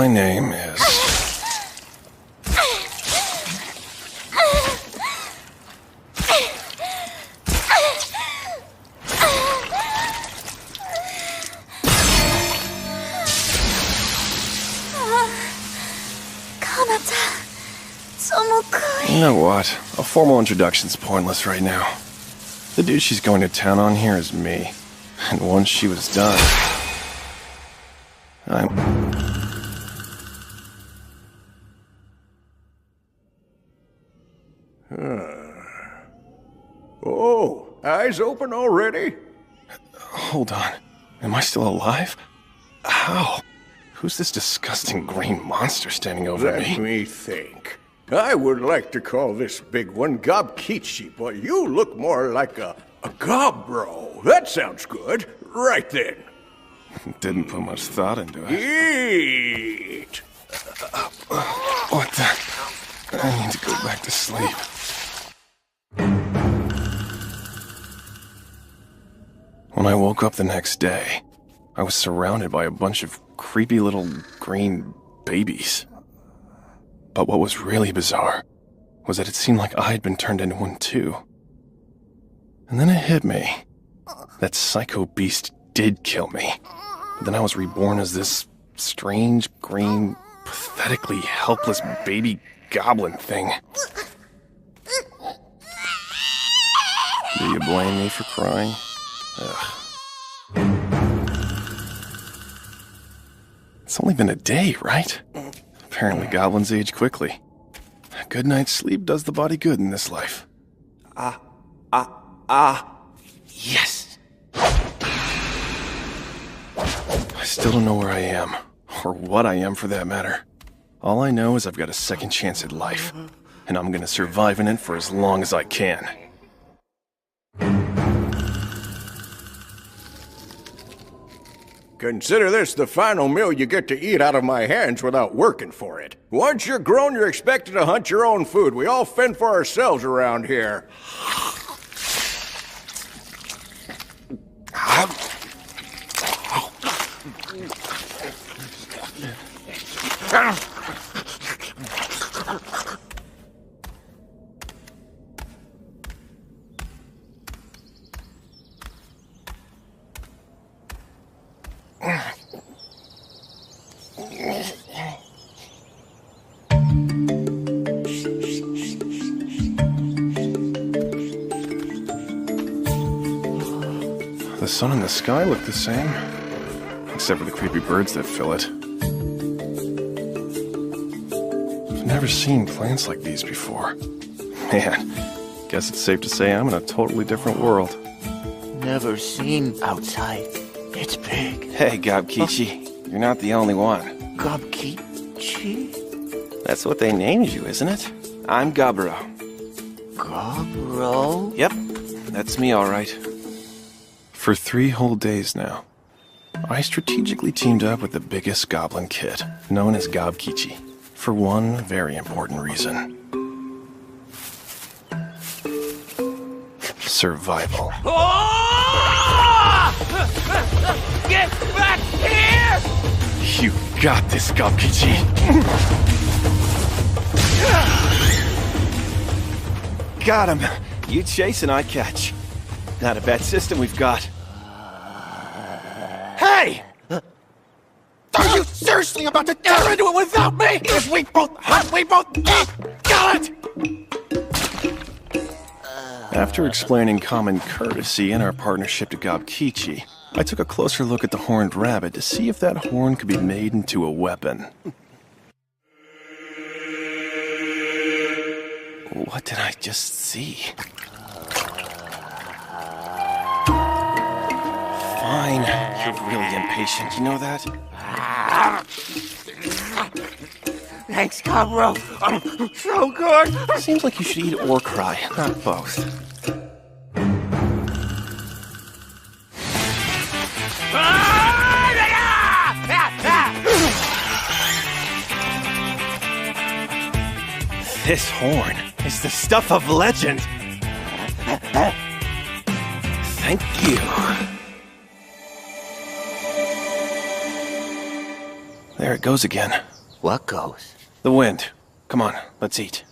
My name is... You know what? A formal introduction's pointless right now. The dude she's going to town on here is me. And once she was done... Oh, eyes open already? Hold on. Am I still alive? How? Who's this disgusting green monster standing over me? Let me think. I would like to call this big one Gobkichi, but you look more like a Gobro. That sounds good. Right then. Didn't put much thought into it. Eat! What the... I need to go back to sleep. When I woke up the next day, I was surrounded by a bunch of creepy little green babies. But what was really bizarre was that it seemed like I had been turned into one too. And then it hit me. That psycho beast did kill me. But then I was reborn as this strange, green, pathetically helpless baby goblin thing. Do you blame me for crying? Ugh. It's only been a day, right? Apparently goblins age quickly. A good night's sleep does the body good in this life. Yes! I still don't know where I am, or what I am for that matter. All I know is I've got a second chance at life, and I'm gonna survive in it for as long as I can. Consider this the final meal you get to eat out of my hands without working for it. Once you're grown, you're expected to hunt your own food. We all fend for ourselves around here. The sun and the sky look the same, except for the creepy birds that fill it. I've never seen plants like these before. Man, guess it's safe to say I'm in a totally different world. Never seen outside. It's big. Hey, Gobkichi, you're not the only one. Gobkichi? That's what they named you, isn't it? I'm Gobro. Gobro? Yep, that's me all right. For 3 whole days now, I strategically teamed up with the biggest goblin kid, known as Gobkichi, for one very important reason. Survival. Get back here! You got this, Gobkichi! Got him! You chase and I catch. Not a bad system we've got. Hey! Are you seriously about to tear into it without me? If we both hunt, we both eat! Got it! After explaining common courtesy and our partnership to Gobkichi, I took a closer look at the horned rabbit to see if that horn could be made into a weapon. What did I just see? Fine, you're really impatient, you know that? Thanks, Gobro. So good. Seems like you should eat or cry, not both. This horn is the stuff of legend. Thank you. There it goes again. What goes? The wind. Come on, let's eat.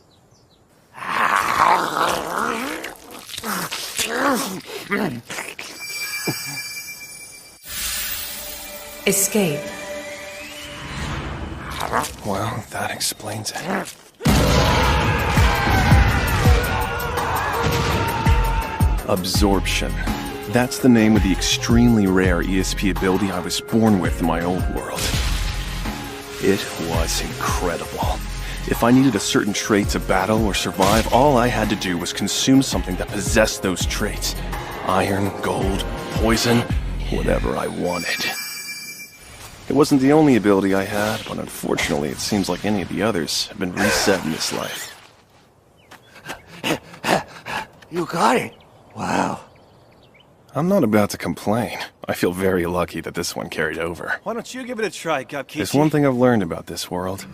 Escape. Well, that explains it. Absorption. That's the name of the extremely rare ESP ability I was born with in my old world. It was incredible. If I needed a certain trait to battle or survive, all I had to do was consume something that possessed those traits. Iron, gold, poison, whatever I wanted. It wasn't the only ability I had, but unfortunately it seems like any of the others have been reset in this life. You got it. Wow. I'm not about to complain. I feel very lucky that this one carried over. Why don't you give it a try, Gobkichi? There's one thing I've learned about this world.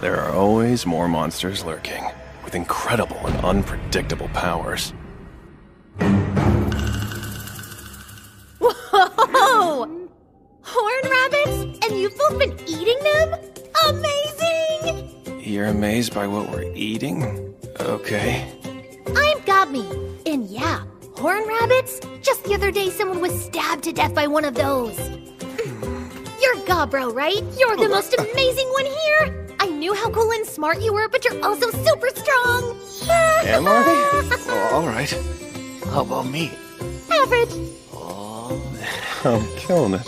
There are always more monsters lurking, with incredible and unpredictable powers. Whoa! Horn rabbits? And you've both been eating them? Amazing! You're amazed by what we're eating? Okay. I'm Gobby, and yeah, horn rabbits? Just the other day someone was stabbed to death by one of those. You're Gobro, right? You're the most amazing one here! I knew how cool and smart you were, but you're also super strong! Am I? Well, alright. How about me? Average. I'm killing it.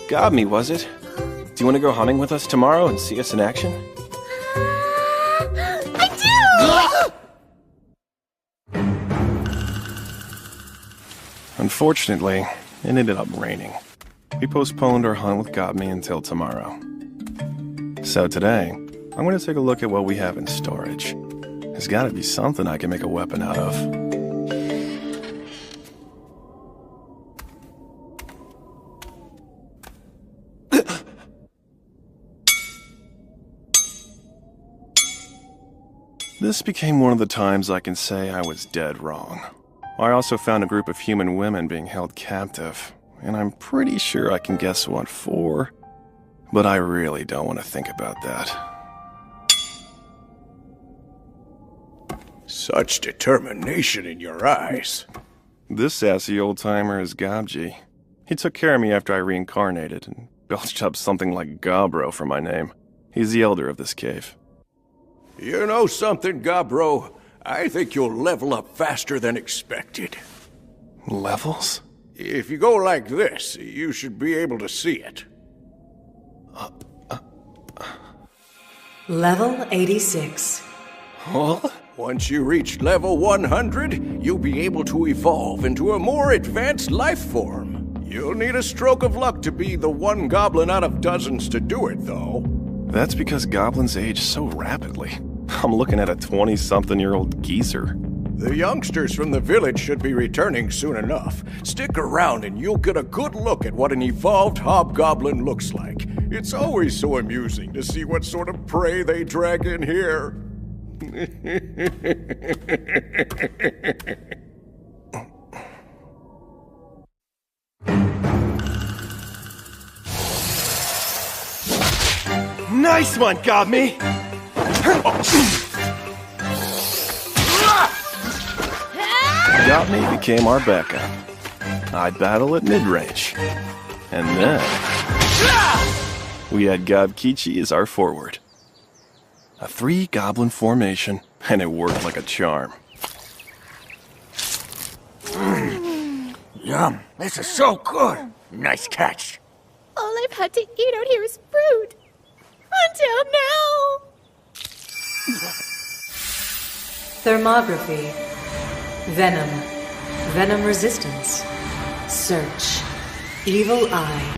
Got me, was it? Do you want to go hunting with us tomorrow and see us in action? I do! Unfortunately, it ended up raining. We postponed our hunt with Got Me until tomorrow. So today, I'm going to take a look at what we have in storage. There's got to be something I can make a weapon out of. This became one of the times I can say I was dead wrong. I also found a group of human women being held captive, and I'm pretty sure I can guess what for, but I really don't want to think about that. Such determination in your eyes. This sassy old-timer is Gobji. He took care of me after I reincarnated and belched up something like Gobro for my name. He's the elder of this cave. You know something, Gobro? I think you'll level up faster than expected. Levels? If you go like this, you should be able to see it. Level 86. What? Once you reach level 100, you'll be able to evolve into a more advanced life form. You'll need a stroke of luck to be the one goblin out of dozens to do it, though. That's because goblins age so rapidly. I'm looking at a 20-something-year-old geezer. The youngsters from the village should be returning soon enough. Stick around and you'll get a good look at what an evolved hobgoblin looks like. It's always so amusing to see what sort of prey they drag in here. Nice one, Got Me! Got Me became our backup. I'd battle at mid-range. And then we had Gobkichi as our forward. A 3-goblin formation, and it worked like a charm. Yum. This is so good. Nice catch. All I've had to eat out here is fruit. Until now! Thermography. Venom. Venom resistance. Search. Evil eye.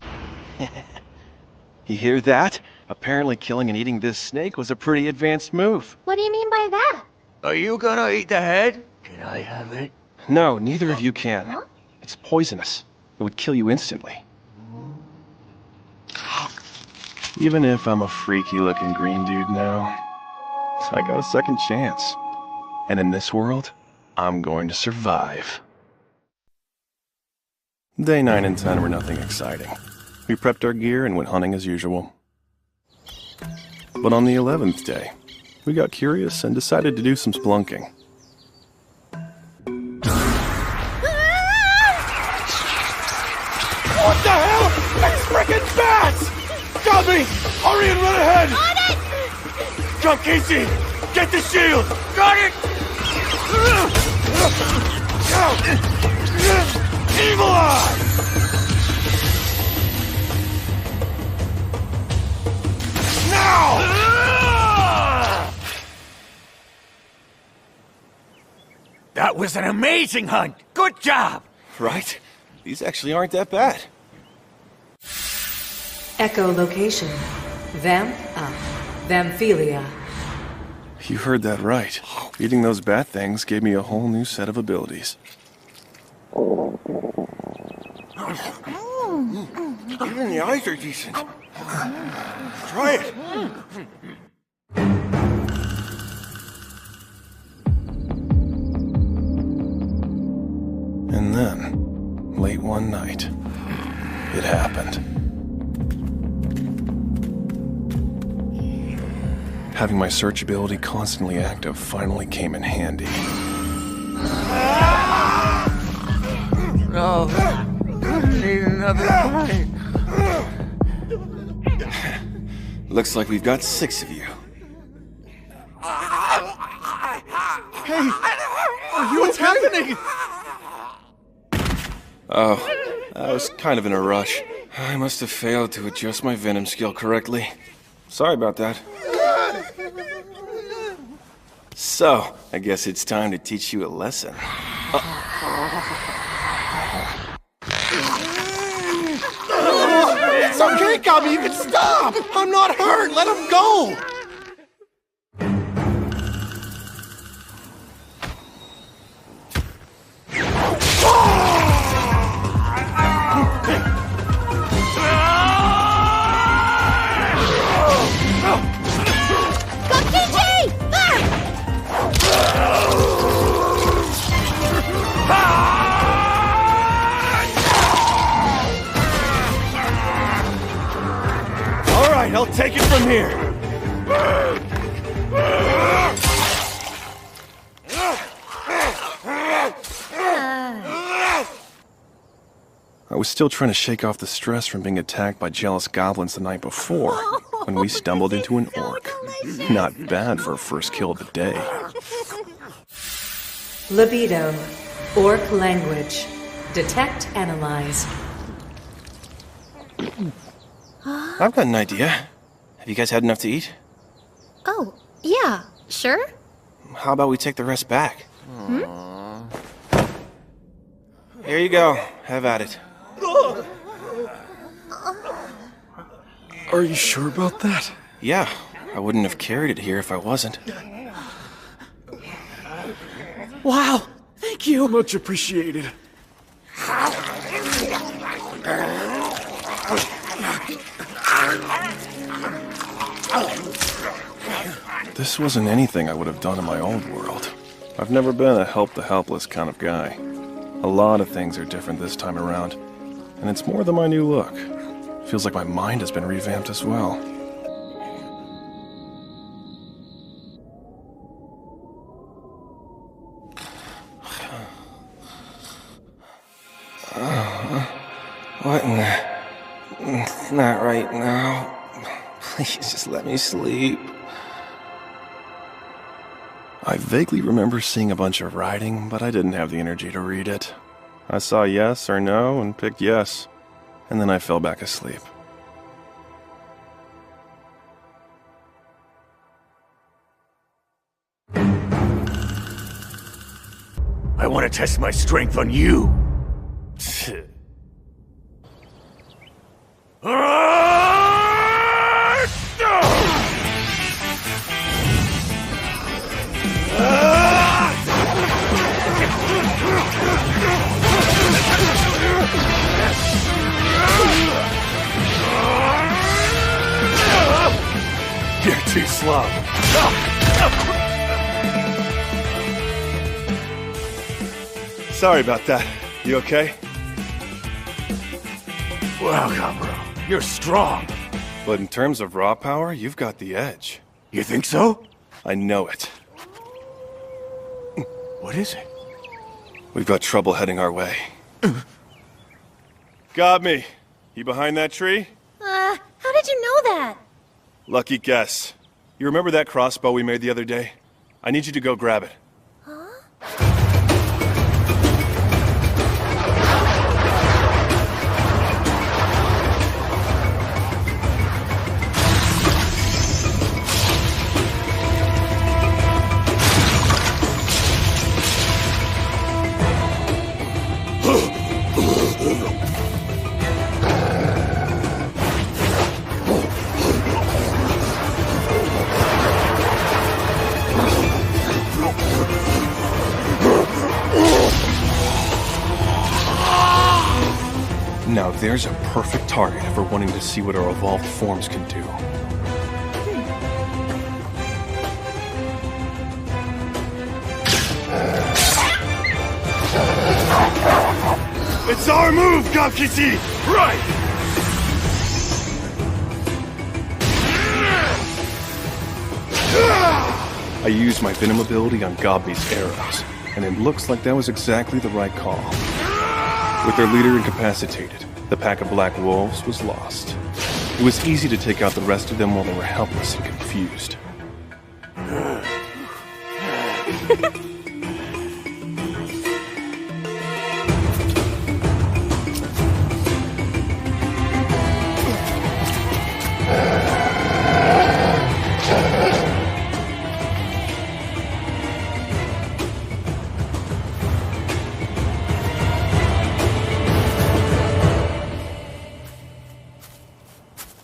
You hear that? Apparently killing and eating this snake was a pretty advanced move. What do you mean by that? Are you gonna eat the head? Can I have it? No, neither of you can. It's poisonous. It would kill you instantly. Even if I'm a freaky-looking green dude now, I got a second chance. And in this world, I'm going to survive. Day 9 and 10 were nothing exciting. We prepped our gear and went hunting as usual. But on the 11th day, we got curious and decided to do some splunking. What the hell? It's frickin' bats! Got me! Hurry and run ahead! On it! Come, Casey! Get the shield! Got it! Evil Eye! Now! That was an amazing hunt! Good job! Right? These actually aren't that bad. Echolocation. Vamp up. Vamphilia. You heard that right. Eating those bat things gave me a whole new set of abilities. Even the eyes are decent. Try it. And then, late one night, it happened. Having my search ability constantly active finally came in handy. No. Need another fight. Looks like we've got 6 of you. Hey! What's happening? Oh, I was kind of in a rush. I must have failed to adjust my venom skill correctly. Sorry about that. So, I guess it's time to teach you a lesson. It's okay, Gabby, you can stop! I'm not hurt, let him go! I'll take it from here. I was still trying to shake off the stress from being attacked by jealous goblins the night before when we stumbled into an orc. Not bad for a first kill of the day. Libido. Orc language. Detect, analyze. I've got an idea. Have you guys had enough to eat? Oh, yeah, sure. How about we take the rest back? Here you go. Have at it. Are you sure about that? Yeah, I wouldn't have carried it here if I wasn't. Wow, thank you. Much appreciated. This wasn't anything I would have done in my old world. I've never been a help the helpless kind of guy. A lot of things are different this time around, and it's more than my new look. Feels like my mind has been revamped as well. What in the... Not right now. Please just let me sleep. I vaguely remember seeing a bunch of writing, but I didn't have the energy to read it. I saw yes or no and picked yes, and then I fell back asleep. I want to test my strength on you. You're too slow. Sorry about that. You okay? Wow, Cobra, you're strong. But in terms of raw power, you've got the edge. You think so? I know it. What is it? We've got trouble heading our way. Got me. You behind that tree? How did you know that? Lucky guess. You remember that crossbow we made the other day? I need you to go grab it. Now there's a perfect target for wanting to see what our evolved forms can do. It's our move, Gabkisi! Right! I used my Venom ability on Gobby's arrows, and it looks like that was exactly the right call. With their leader incapacitated, the pack of Black Wolves was lost. It was easy to take out the rest of them while they were helpless and confused.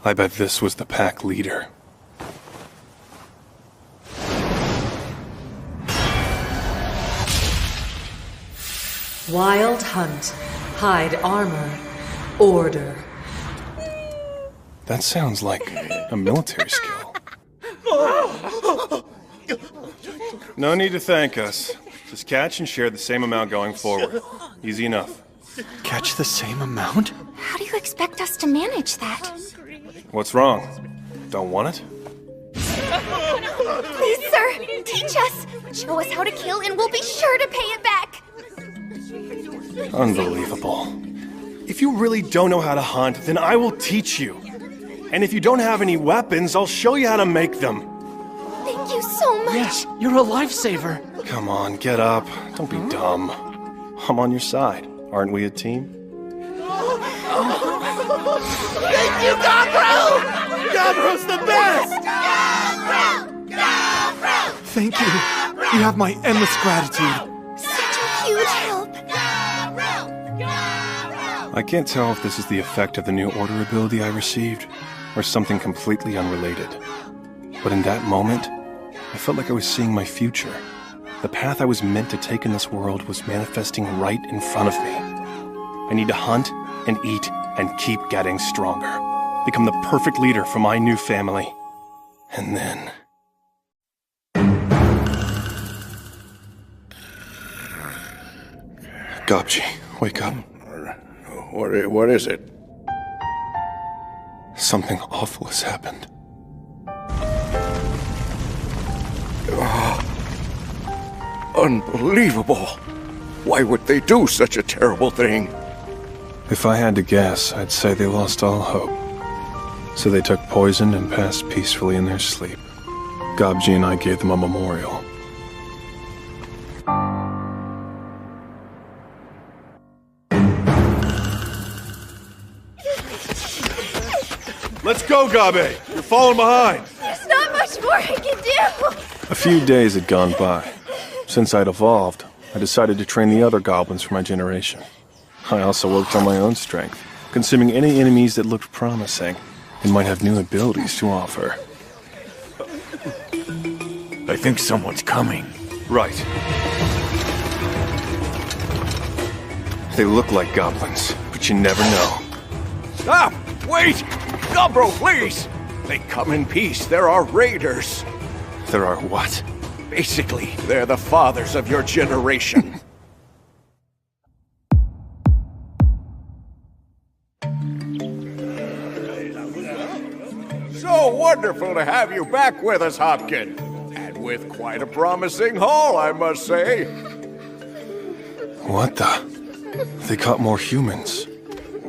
I bet this was the pack leader. Wild hunt, hide armor, order. That sounds like a military skill. No need to thank us. Just catch and share the same amount going forward. Easy enough. Catch the same amount? How do you expect us to manage that? What's wrong? Don't want it? Please, sir, teach us. Show us how to kill and we'll be sure to pay it back. Unbelievable. If you really don't know how to hunt, then I will teach you. And if you don't have any weapons, I'll show you how to make them. Thank you so much. Yes, you're a lifesaver. Come on, get up. Don't be dumb. I'm on your side. Aren't we a team? Thank you, Gobro! Gobro's the best! Thank you. You have my endless gratitude. Such a huge help. I can't tell if this is the effect of the new order ability I received, or something completely unrelated. But in that moment, I felt like I was seeing my future. The path I was meant to take in this world was manifesting right in front of me. I need to hunt and eat and keep getting stronger. Become the perfect leader for my new family. And then... Gobji, wake up. What is it? Something awful has happened. Unbelievable! Why would they do such a terrible thing? If I had to guess, I'd say they lost all hope. So they took poison and passed peacefully in their sleep. Gobji and I gave them a memorial. Let's go, Gabe! You're falling behind! There's not much more I can do. A few days had gone by. Since I'd evolved, I decided to train the other goblins for my generation. I also worked on my own strength, consuming any enemies that looked promising and might have new abilities to offer. I think someone's coming. Right. They look like goblins, but you never know. Stop! Wait! Gobro, please! They come in peace. There are raiders. There are what? Basically, they're the fathers of your generation. wonderful to have you back with us, Hopkins. And with quite a promising haul, I must say. What the? They caught more humans.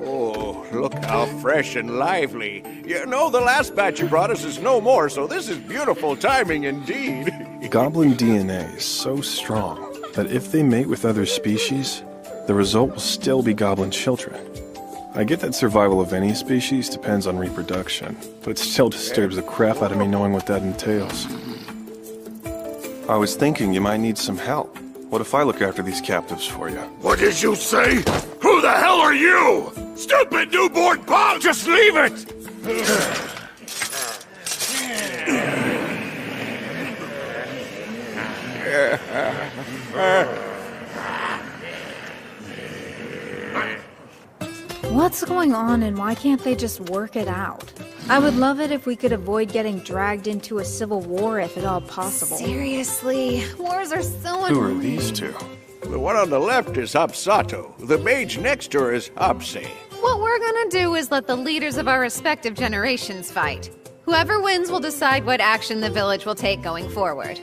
Oh, look how fresh and lively. You know, the last batch you brought us is no more, so this is beautiful timing indeed. Goblin DNA is so strong that if they mate with other species, the result will still be goblin children. I get that survival of any species depends on reproduction, but it still disturbs the crap out of me knowing what that entails. I was thinking you might need some help. What if I look after these captives for you? What did you say? Who the hell are you? Stupid newborn punk! Just leave it! What's going on and why can't they just work it out? I would love it if we could avoid getting dragged into a civil war if at all possible. Seriously, wars are so annoying. Who are these two? The one on the left is Hopsato. The mage next to her is Hopse. What we're gonna do is let the leaders of our respective generations fight. Whoever wins will decide what action the village will take going forward.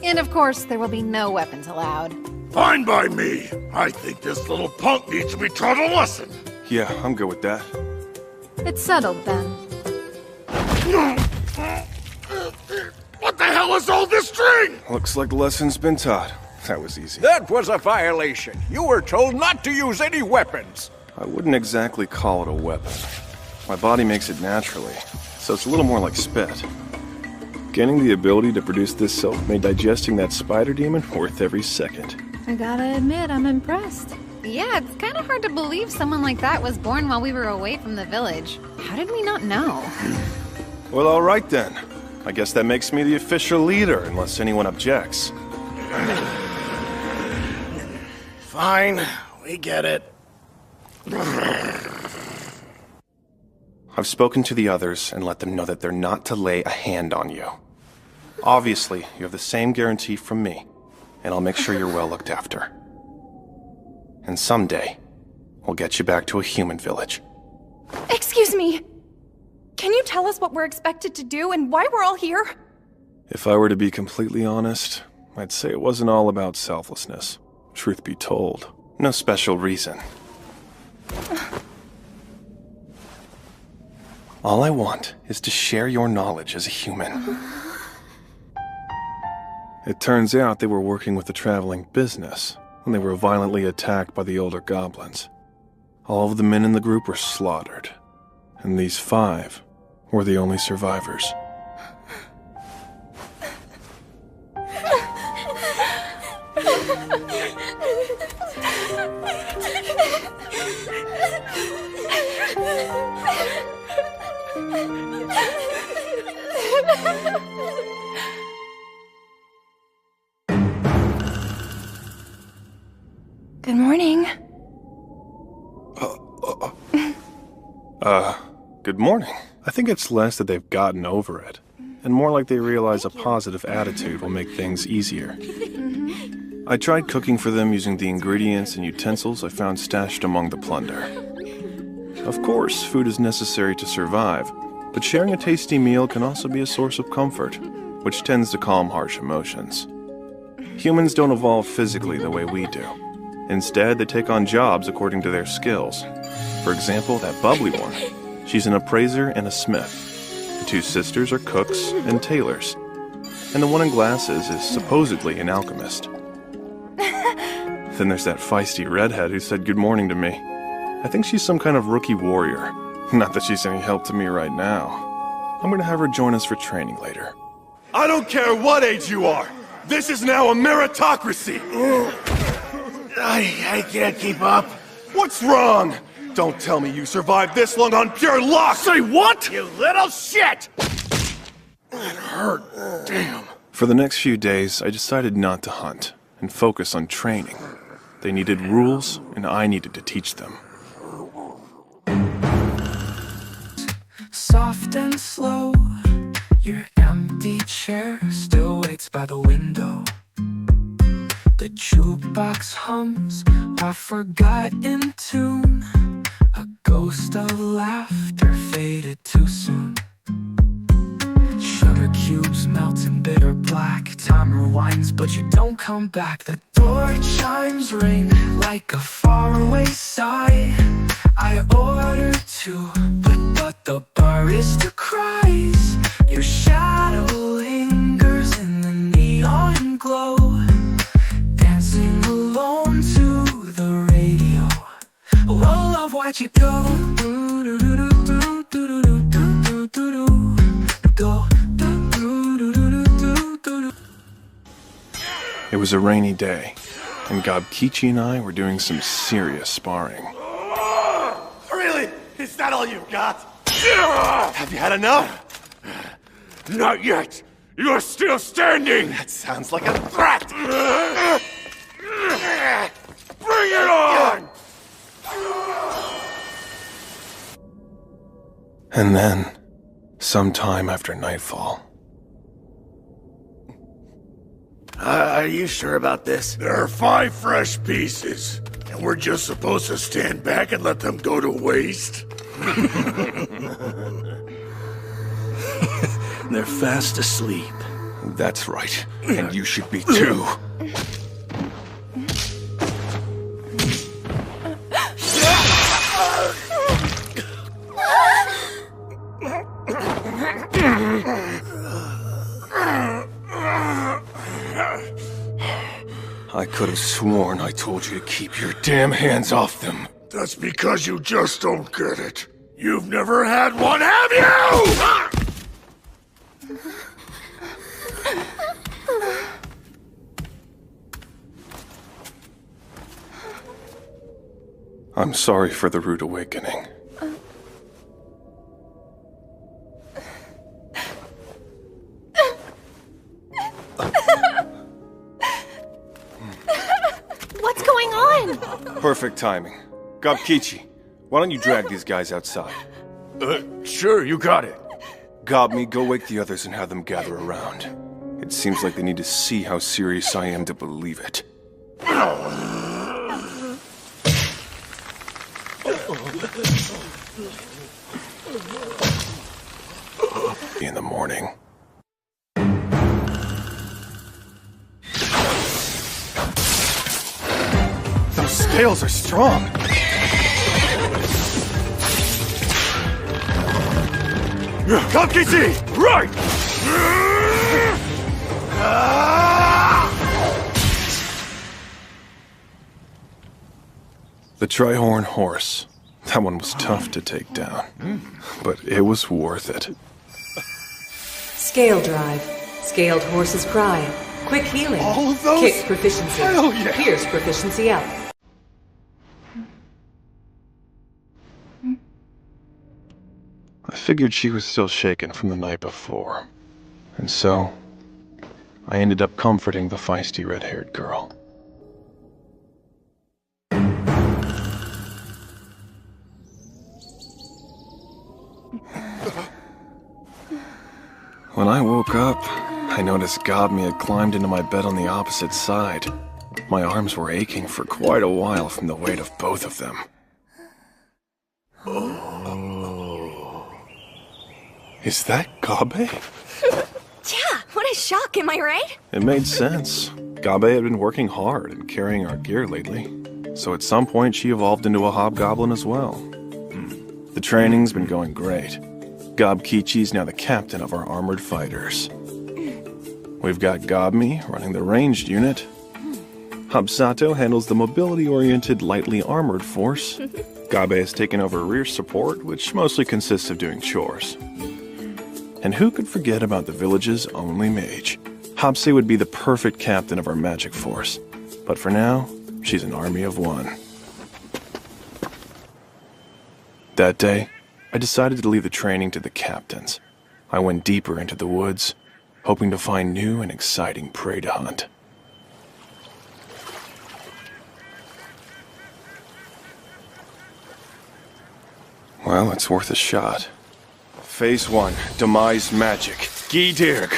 And of course, there will be no weapons allowed. Fine by me. I think this little punk needs to be taught a lesson. Yeah, I'm good with that. It's settled then. What the hell is all this string? Looks like the lesson's been taught. That was easy. That was a violation. You were told not to use any weapons. I wouldn't exactly call it a weapon. My body makes it naturally, so it's a little more like spit. Gaining the ability to produce this self made digesting that spider demon worth every second. I gotta admit, I'm impressed. Yeah, it's kind of hard to believe someone like that was born while we were away from the village. How did we not know? Well, all right then. I guess that makes me the official leader, unless anyone objects. Fine, we get it. I've spoken to the others and let them know that they're not to lay a hand on you. Obviously, you have the same guarantee from me, and I'll make sure you're well looked after. And someday, we'll get you back to a human village. Excuse me. Can you tell us what we're expected to do and why we're all here? If I were to be completely honest, I'd say it wasn't all about selflessness. Truth be told, no special reason. All I want is to share your knowledge as a human. It turns out they were working with a traveling business when they were violently attacked by the older goblins. All of the men in the group were slaughtered, and these 5 were the only survivors. Good morning. Good morning. I think it's less that they've gotten over it, and more like they realize a positive attitude will make things easier. I tried cooking for them using the ingredients and utensils I found stashed among the plunder. Of course, food is necessary to survive, but sharing a tasty meal can also be a source of comfort, which tends to calm harsh emotions. Humans don't evolve physically the way we do. Instead, they take on jobs according to their skills. For example, that bubbly one. She's an appraiser and a smith. The 2 sisters are cooks and tailors. And the one in glasses is supposedly an alchemist. Then there's that feisty redhead who said good morning to me. I think she's some kind of rookie warrior. Not that she's any help to me right now. I'm gonna have her join us for training later. I don't care what age you are. This is now a meritocracy. I can't keep up. What's wrong? Don't tell me you survived this long on pure luck! Say what? You little shit! That hurt. Damn. For the next few days, I decided not to hunt and focus on training. They needed rules, and I needed to teach them. Soft and slow, your empty chair still waits by the window. The jukebox hums a forgotten tune. A ghost of laughter faded too soon. cubes melt in bitter black. Time rewinds, but you don't come back. The door chimes ring like a faraway sigh. I order two, but the barista cries. Your shadow lingers in the neon glow, dancing alone to the radio. Oh, love, why'd you go? It was a rainy day, and Gobkichi and I were doing some serious sparring. Really? Is that all you've got? Have you had enough? Not yet! You're still standing! That sounds like a threat! Bring it on! And then, sometime after nightfall... Are you sure about this? There are 5 fresh pieces, and we're just supposed to stand back and let them go to waste? They're fast asleep. That's right, and you should be too. I could have sworn I told you to keep your damn hands off them. That's because you just don't get it. You've never had one, have you? I'm sorry for the rude awakening. What's going on? Perfect timing. Gobkichi, why don't you drag these guys outside? Sure, you got it. Gobme, go wake the others and have them gather around. It seems like they need to see how serious I am to believe it. In the morning. Those scales are strong. Gobkichi, right! The Trihorn horse. That one was tough to take down, but it was worth it. Scale drive. Scaled horse's cry. Quick healing. All of those? Kick proficiency. Hell yeah. Pierce proficiency up. I figured she was still shaken from the night before, and so I ended up comforting the feisty red-haired girl. When I woke up, I noticed Gobme had climbed into my bed on the opposite side. My arms were aching for quite a while from the weight of both of them. Is that Gabe? Yeah, what a shock, am I right? It made sense. Gabe had been working hard and carrying our gear lately, so at some point she evolved into a Hobgoblin as well. The training's been going great. Gobkichi's now the captain of our armored fighters. We've got Gobme running the ranged unit. Hubsato handles the mobility-oriented, lightly armored force. Gabe has taken over rear support, which mostly consists of doing chores. And who could forget about the village's only mage? Hopsy would be the perfect captain of our magic force. But for now, she's an army of one. That day, I decided to leave the training to the captains. I went deeper into the woods, hoping to find new and exciting prey to hunt. Well, it's worth a shot. Phase 1, Demise Magic. Gidirg.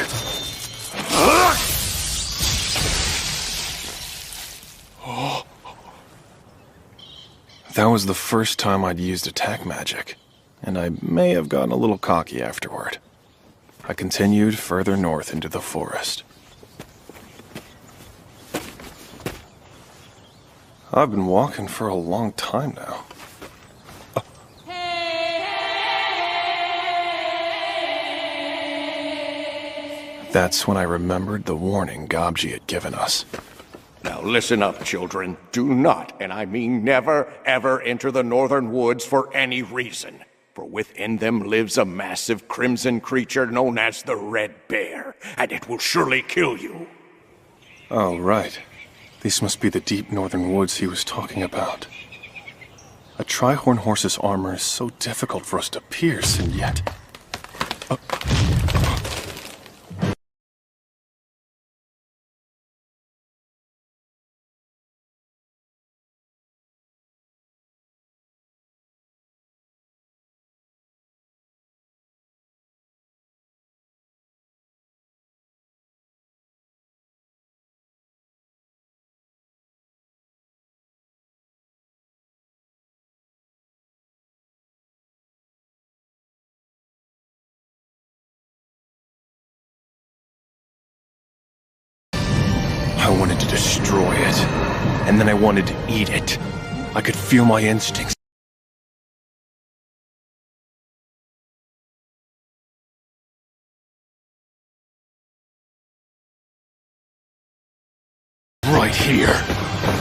That was the first time I'd used attack magic, and I may have gotten a little cocky afterward. I continued further north into the forest. I've been walking for a long time now. That's when I remembered the warning Gobji had given us. Now listen up, children. Do not, and I mean never, ever enter the northern woods for any reason. For within them lives a massive crimson creature known as the Red Bear, and it will surely kill you. Oh, right. These must be the deep northern woods he was talking about. A tri-horn horse's armor is so difficult for us to pierce, and yet... I wanted to destroy it, and then I wanted to eat it. I could feel my instincts. Right here.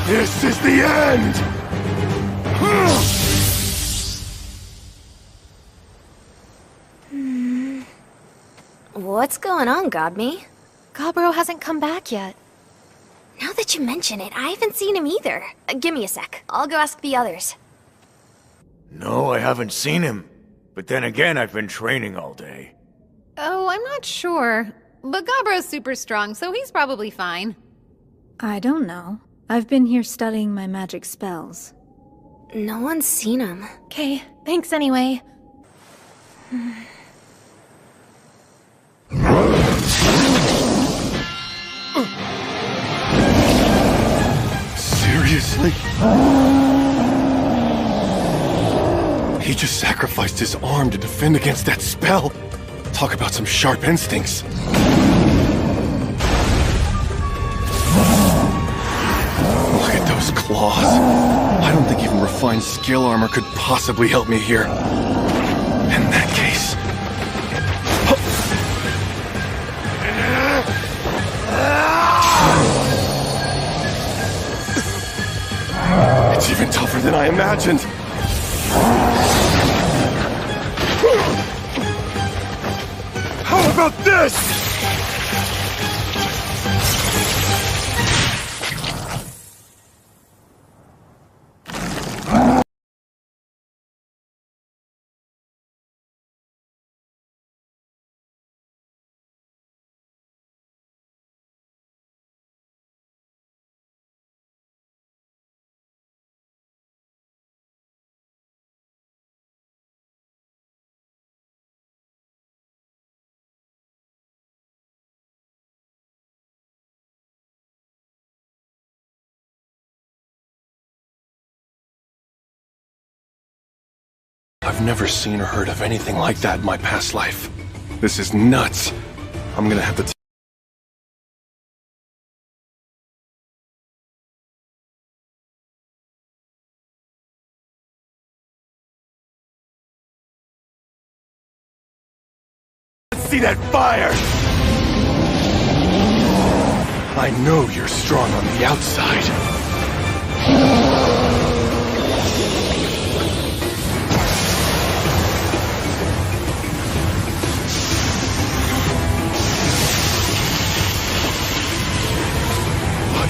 This is the end! What's going on, Godme? Gobro hasn't come back yet. Now that you mention it, I haven't seen him either. Give me a sec. I'll go ask the others. No, I haven't seen him. But then again, I've been training all day. Oh, I'm not sure. But Gobro's super strong, so he's probably fine. I don't know. I've been here studying my magic spells. No one's seen him. Okay, thanks anyway. Seriously? He just sacrificed his arm to defend against that spell. Talk about some sharp instincts. Look at those claws. I don't think even refined skill armor could possibly help me here. In that case... It's even tougher than I imagined. How about this? I've never seen or heard of anything like that in my past life. This is nuts. I'm gonna have to... Let's see that fire! I know you're strong on the outside.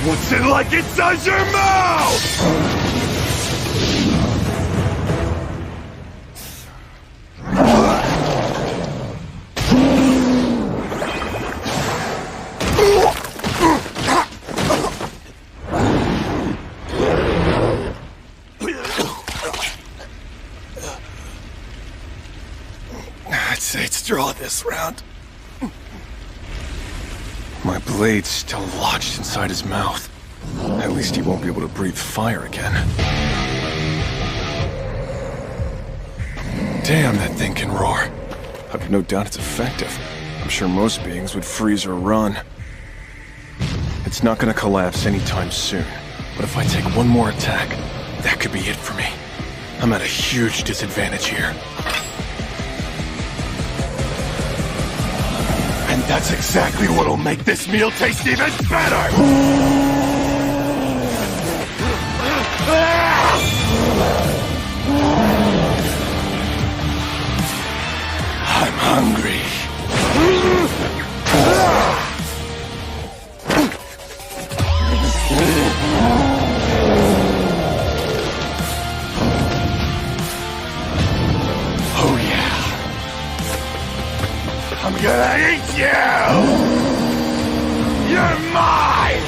What's it like inside your mouth? I'd say it's draw this round. My blade's still lodged inside his mouth. At least he won't be able to breathe fire again. Damn, that thing can roar. I've no doubt it's effective. I'm sure most beings would freeze or run. It's not gonna collapse anytime soon, but if I take one more attack, that could be it for me. I'm at a huge disadvantage here. And that's exactly what'll make this meal taste even better! I'm hungry. Oh yeah. I'm gonna eat you! You're mine!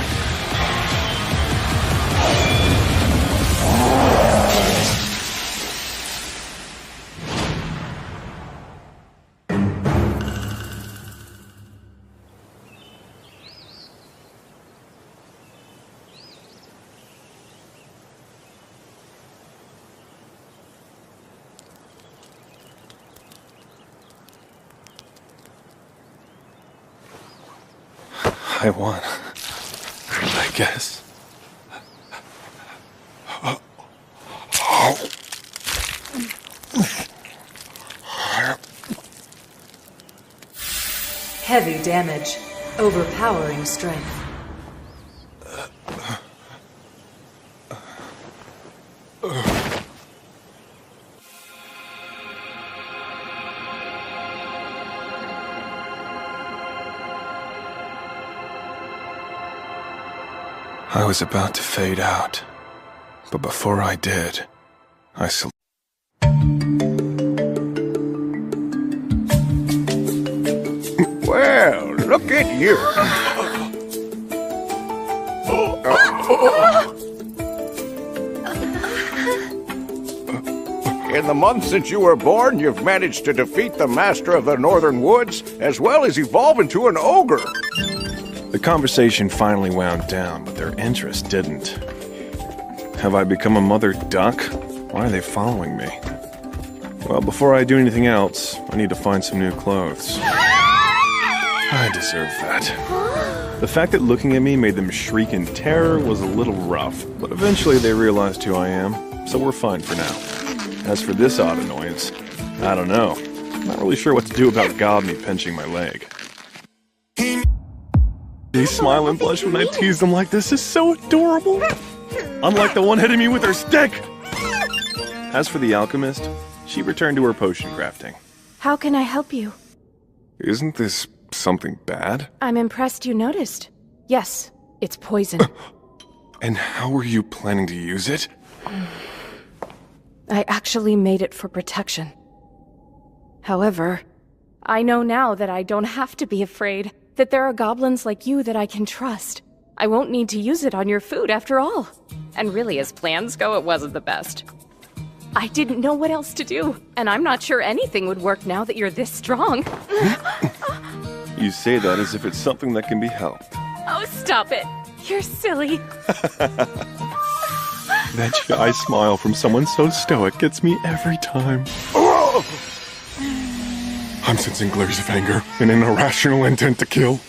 I won. I guess. Heavy damage. Overpowering strength. I was about to fade out, but before I did, I Well, look at you. In the month since you were born, you've managed to defeat the master of the Northern Woods, as well as evolve into an ogre. The conversation finally wound down, but their interest didn't. Have I become a mother duck? Why are they following me? Well, before I do anything else, I need to find some new clothes. I deserve that. The fact that looking at me made them shriek in terror was a little rough, but eventually they realized who I am, so we're fine for now. As for this odd annoyance, I don't know. I'm not really sure what to do about Goblin pinching my leg. They smile and blush when I tease them like this is so adorable. Unlike the one hitting me with her stick. As for the alchemist, she returned to her potion crafting. How can I help you? Isn't this something bad? I'm impressed you noticed. Yes, it's poison. And how were you planning to use it? I actually made it for protection. However, I know now that I don't have to be afraid, that there are goblins like you that I can trust. I won't need to use it on your food after all. And really, as plans go, it wasn't the best. I didn't know what else to do, and I'm not sure anything would work now that you're this strong. You say that as if it's something that can be helped. Oh, stop it. You're silly. That shy smile from someone so stoic gets me every time. I'm sensing glares of anger and an irrational intent to kill.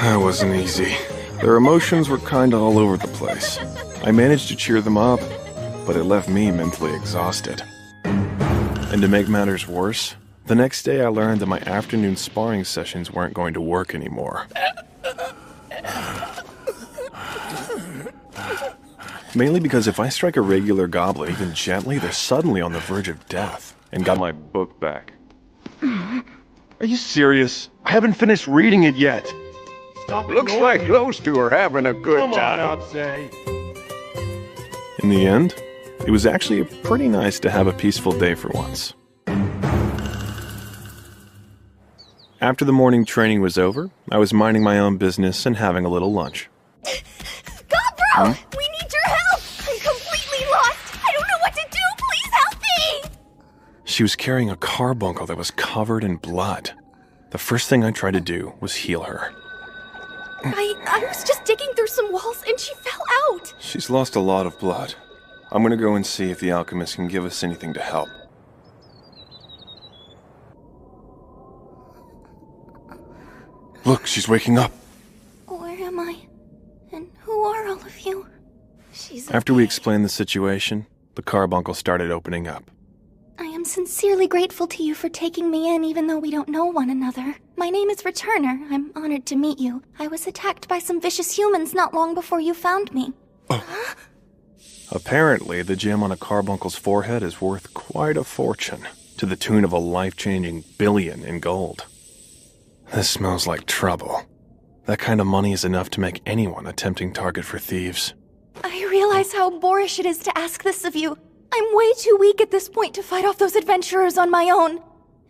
That wasn't easy. Their emotions were kinda all over the place. I managed to cheer them up, but it left me mentally exhausted. And to make matters worse, the next day I learned that my afternoon sparring sessions weren't going to work anymore. Mainly because if I strike a regular goblin even gently, they're suddenly on the verge of death. And got my book back. Are you serious? I haven't finished reading it yet. Looks like those two are having a good time. I'd say. In the end, it was actually pretty nice to have a peaceful day for once. After the morning training was over, I was minding my own business and having a little lunch. Gobro! We need your help! I'm completely lost! I don't know what to do! Please help me! She was carrying a carbuncle that was covered in blood. The first thing I tried to do was heal her. I was just digging through some walls and she fell out! She's lost a lot of blood. I'm gonna go and see if the alchemist can give us anything to help. Look, she's waking up. Where am I? And who are all of you? After we explained the situation, the carbuncle started opening up. I am sincerely grateful to you for taking me in even though we don't know one another. My name is Returner. I'm honored to meet you. I was attacked by some vicious humans not long before you found me. Oh. Apparently, the gem on a carbuncle's forehead is worth quite a fortune, to the tune of a life-changing billion in gold. This smells like trouble. That kind of money is enough to make anyone a tempting target for thieves. I realize how boorish it is to ask this of you. I'm way too weak at this point to fight off those adventurers on my own.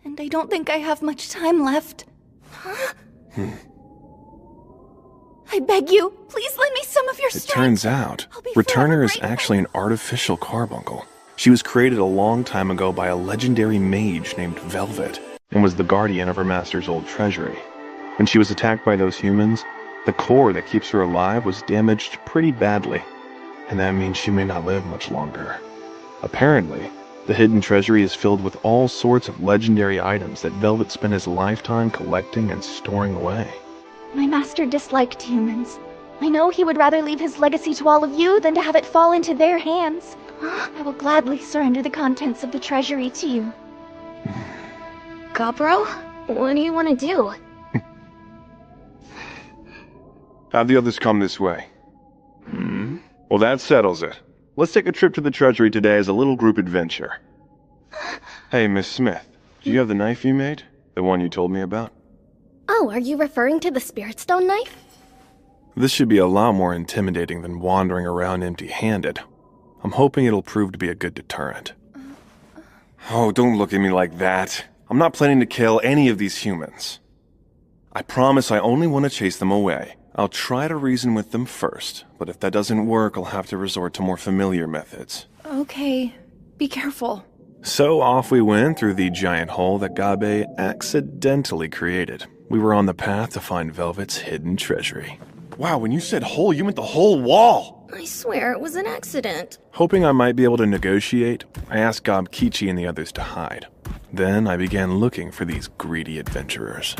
And I don't think I have much time left. I beg you, please lend me some of your strength. It turns out, Returner is actually an artificial carbuncle. She was created a long time ago by a legendary mage named Velvet, and was the guardian of her master's old treasury. When she was attacked by those humans, the core that keeps her alive was damaged pretty badly, and that means she may not live much longer. Apparently, the hidden treasury is filled with all sorts of legendary items that Velvet spent his lifetime collecting and storing away. My master disliked humans. I know he would rather leave his legacy to all of you than to have it fall into their hands. I will gladly surrender the contents of the treasury to you. Gobro, what do you want to do? Have the others come this way. Well, that settles it. Let's take a trip to the treasury today as a little group adventure. Hey, Miss Smith, do you have the knife you made? The one you told me about? Oh, are you referring to the Spirit Stone knife? This should be a lot more intimidating than wandering around empty-handed. I'm hoping it'll prove to be a good deterrent. Oh, don't look at me like that. I'm not planning to kill any of these humans. I promise I only want to chase them away. I'll try to reason with them first, but if that doesn't work, I'll have to resort to more familiar methods. Okay, be careful. So off we went through the giant hole that Gabe accidentally created. We were on the path to find Velvet's hidden treasury. Wow, when you said hole, you meant the whole wall! I swear it was an accident. Hoping I might be able to negotiate, I asked Gob Kichi and the others to hide. Then I began looking for these greedy adventurers.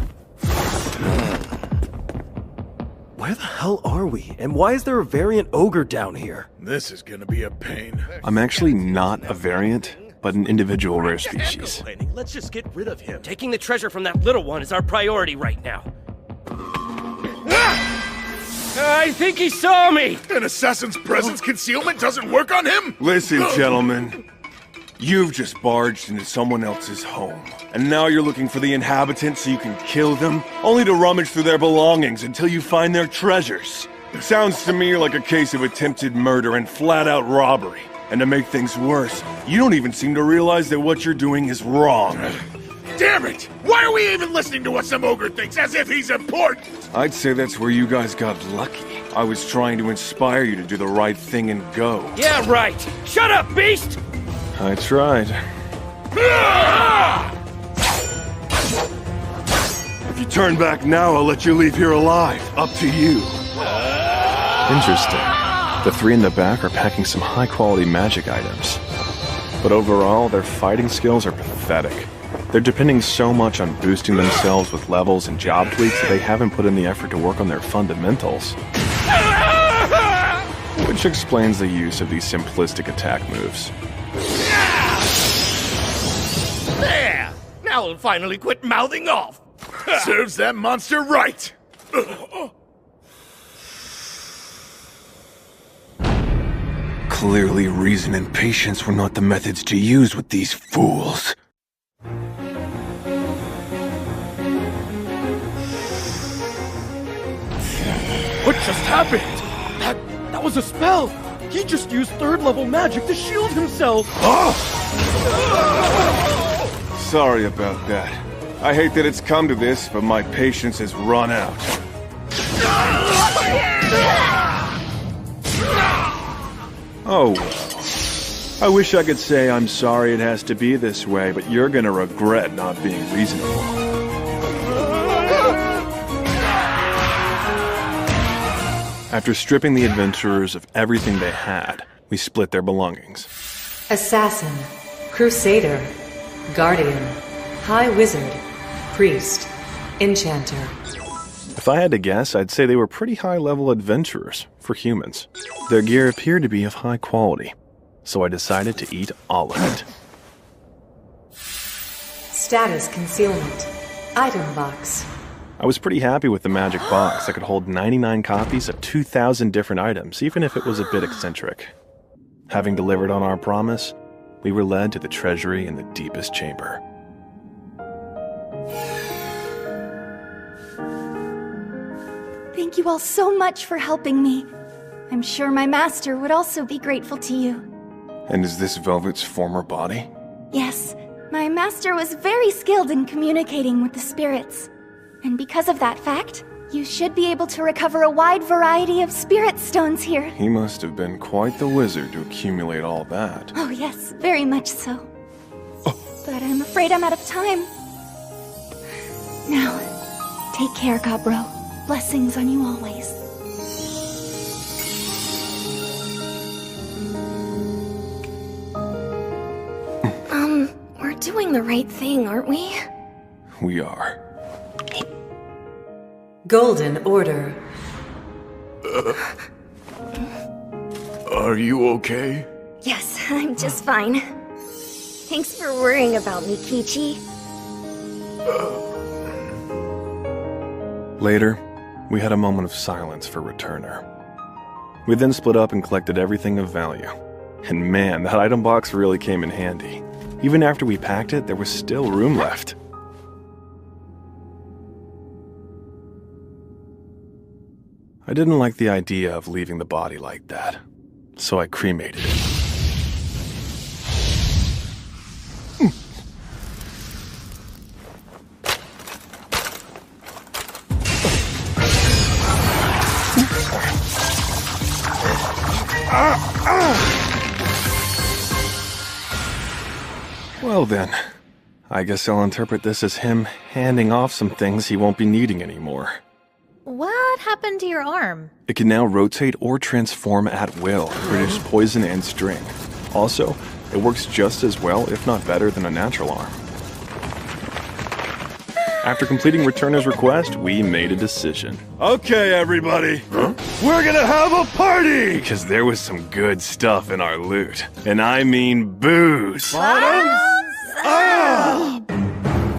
Where the hell are we? And why is there a variant ogre down here? This is gonna be a pain. I'm actually not a variant, but an individual rare species. Let's just get rid of him. Taking the treasure from that little one is our priority right now. I think he saw me! An assassin's presence concealment doesn't work on him? Listen, gentlemen. You've just barged into someone else's home, and now you're looking for the inhabitants so you can kill them, only to rummage through their belongings until you find their treasures. It sounds to me like a case of attempted murder and flat-out robbery. And to make things worse, you don't even seem to realize that what you're doing is wrong. Damn it! Why are we even listening to what some ogre thinks, as if he's important? I'd say that's where you guys got lucky. I was trying to inspire you to do the right thing and go. Yeah, right! Shut up, beast! I tried. If you turn back now, I'll let you leave here alive. Up to you. Interesting. The three in the back are packing some high-quality magic items. But overall, their fighting skills are pathetic. They're depending so much on boosting themselves with levels and job tweaks that they haven't put in the effort to work on their fundamentals. Which explains the use of these simplistic attack moves. There! Now he'll finally quit mouthing off! Serves that monster right! Clearly, reason and patience were not the methods to use with these fools. What just happened? That was a spell! He just used third-level magic to shield himself! Sorry about that. I hate that it's come to this, but my patience has run out. Oh well. I wish I could say I'm sorry it has to be this way, but you're gonna regret not being reasonable. After stripping the adventurers of everything they had, we split their belongings. Assassin, Crusader, Guardian, High Wizard, Priest, Enchanter. I If I had to guess, I'd say they were pretty high-level adventurers for humans. Their gear appeared to be of high quality, so I decided to eat all of it. Status concealment. Item box. I was pretty happy with the magic box that could hold 99 copies of 2,000 different items, even if it was a bit eccentric. Having delivered on our promise, we were led to the treasury in the deepest chamber. Thank you all so much for helping me. I'm sure my master would also be grateful to you. And is this Velvet's former body? Yes, my master was very skilled in communicating with the spirits. And because of that fact, you should be able to recover a wide variety of spirit stones here. He must have been quite the wizard to accumulate all that. Oh yes, very much so. But I'm afraid I'm out of time. Now, take care, Gobro. Blessings on you always. We're doing the right thing, aren't we? We are. Golden Order. Are you okay? Yes, I'm just fine. Thanks for worrying about me, Kichi. Later, we had a moment of silence for Returner. We then split up and collected everything of value. And man, that item box really came in handy. Even after we packed it, there was still room left. I didn't like the idea of leaving the body like that, so I cremated it. Well then, I guess I'll interpret this as him handing off some things he won't be needing anymore. What happened to your arm? It can now rotate or transform at will, produce poison and sting. Also, it works just as well, if not better, than a natural arm. After completing Returner's request, we made a decision. Okay, everybody. We're gonna have a party! Because there was some good stuff in our loot. And I mean booze. Bottoms?